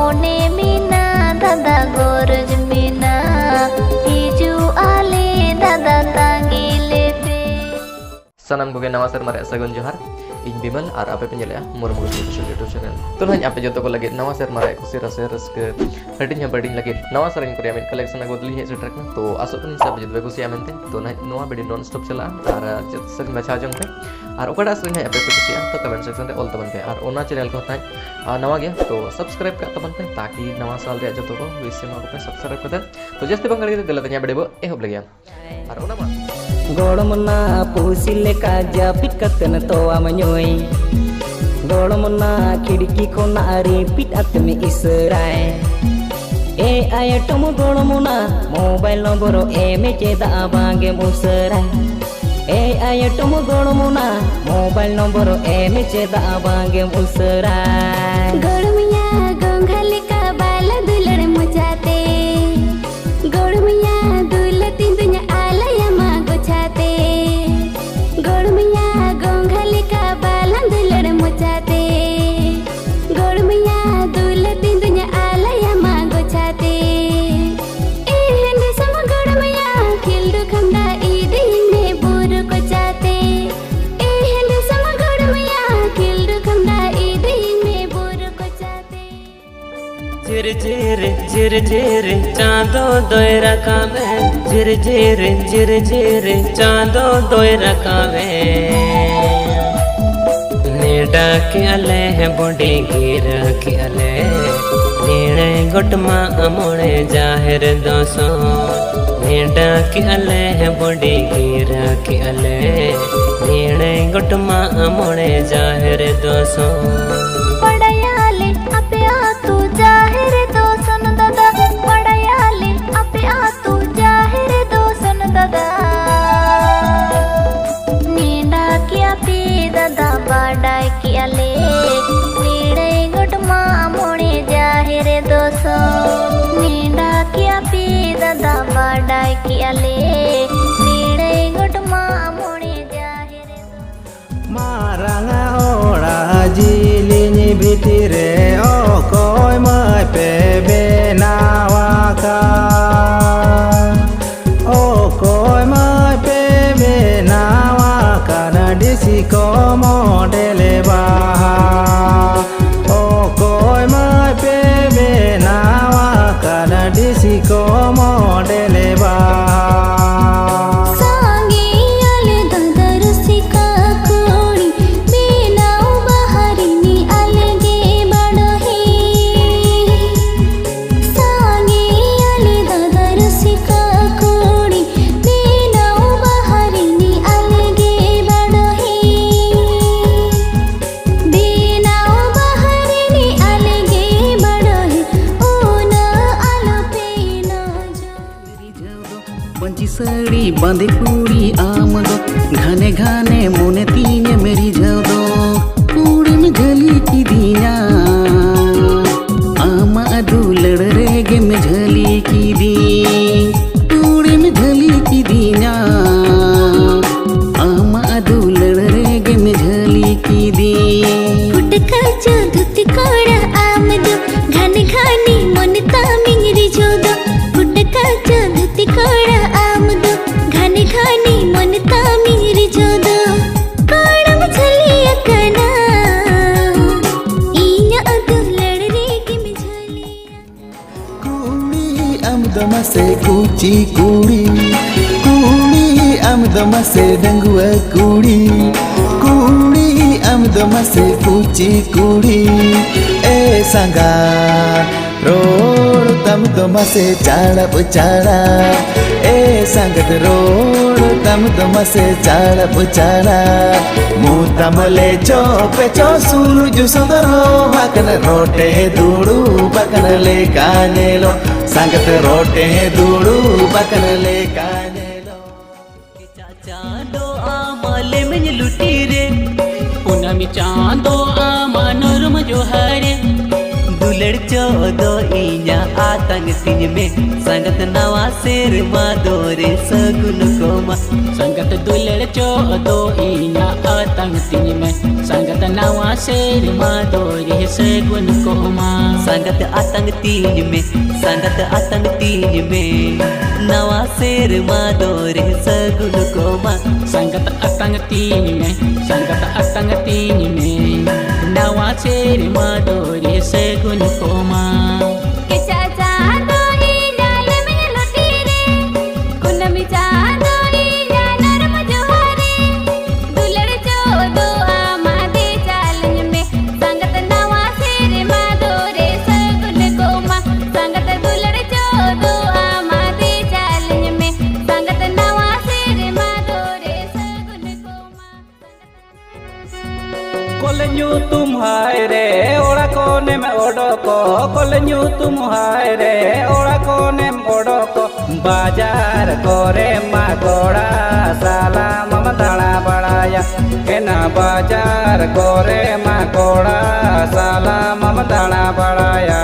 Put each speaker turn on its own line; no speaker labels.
मोने मीना दादा गोरज मीना हिजू आले दादा तांगी लेते।
सनम को नवा सेरमा रे सगुन जोहार इन बिमल और आपे पेंजल मुरमुर यूट्यूब चैनल तो ना आपे जो को लगे नवा सेरमा रे कुसी रसे रस्के हटिन हबडिन लगे नवा सरन को यामिन कलेक्शन अगोदली है ट्रैक में तो आसोपन सब जद कुसी यामिनते तो ना नवा वीडियो नॉन स्टॉप चला और जत सर बचा जंग पे और ओकड़ा सर है आपे कुसी तो कमेंट सेक्शन रे ऑल तबन पे और ओना चैनल को ता नवा गया तो सब्सक्राइब का तबन पे ताकि नवा साल रे जतो को विषय में सब्सक्राइब कर तो जस्ते बंगड़ी दिलतኛ वीडियो एहब लगे और ओना मा
गोड़मना पुसिले का जापिट कतन तो आमन्योई गोड़मना खिड़की को नारी पिट आत्मे इसराय ए आयटम गोड़मना मोबाइल नंबर ए में चेदा बांगे मुसराय ए आयटम गोड़मना मोबाइल नंबर ए में चेदा बांगे मुसराय
गोड़मिया गोंघले का बाला दुलड़ मुचाते गोड़मिया दुलती दुनिया आलया मा गोछाते गोड़मिया गोंघले का बाला दुलड़ मुचाते गोड़मिया दुलती दुनिया आलया मा गोछाते ए हंदे सम गोड़मिया खिलदु खंदा ईदी ने बुरु कोचाते ए हंदे सम गोड़मिया खिलदु खंदा ईदी ने बुरु कोचाते।
झिर झिर चांदो दोयरा कावे झिर झिर चांदो दोयरा कावे नेडा के अले है बुढ़ी गिर के अले नीणे गुटमा अमोड़े जाहिर दोसो नेडा के अले है बुढ़ी गिर के अले नीणे गुटमा अमोड़े जाहिर दोसो
पड़याले अपे आतू जाहिर दोसन दादा पड़याले अपे आतू जाहिर दोसन दादा नींदा किया पी दादा बाडाय किया ले नीड़े गुटमा मोड़े जाहिर दोसो नींदा किया पी दादा बाडाय किया ले नीड़े गुटमा मोड़े जाहिर
मारांगा ओड़ा जिलिनी भितरे ओ कोई मैं पे बेनावाका ओ कोई मैं पे बेनावाका नडिसी को मोडेले बाहा ओ कोई मैं पे बेनावाका नडिसी को मोडेले बाहा
सड़ी बांधे पूरी आम दो घने घने मोने तीने मेरी झव दो पूरे में झली की दिया आमा दुलड़ रेगे में झली की दी पूरे में झली की दिया आमा दुलड़ रेगे में झली की दी
फुटका जो धुती कोड़ा आम दो घने घने मोने तामिंगरी जो दो फुटका जो धुती कोड़ा घने घने मन तामीर जो दो कोड़म झली अकना इन्या दुलड़ रेगे में झली
कुड़ी आमदमा से कुची कुड़ी आमदमा से डंगुआ कुड़ी आमदमा से कुची कुड़ी ए संगा रोड तम दमा से चाड़ा पुचाड़ा ए संगत रोड तम दमा से चाड़ा पुचाड़ा मुतमले चोपे चो सूरज सुंदरो बकन रोटे दूड़ू बकन ले कानेलो संगत रोटे दूड़ू बकन ले कानेलो
चाचा दो आमले में लुटी रे पूनम चांदो आमा नरम जो हरे दुलड़
चोदो इnya atang tin में संगत नवा शेर मादोरे सगुन कोमा
संगत दुलड़ चोदो इnya atang tin में संगत नवा शेर मादोरे सगुन कोमा
संगत atang tin में नवा शेर मादोरे सगुन कोमा
संगत atang tin में नवा शेर मादोरे सगुन कोमा
कोलन्यू तुम हाय रे ओड़ा कोने में ओडोको कोलन्यू तुम हाय रे ओड़ा कोने में ओडोको बाजार कोरे मागोड़ा साला ममताड़ा बड़ाया केना बाजार कोरे मागोड़ा साला ममताड़ा बड़ाया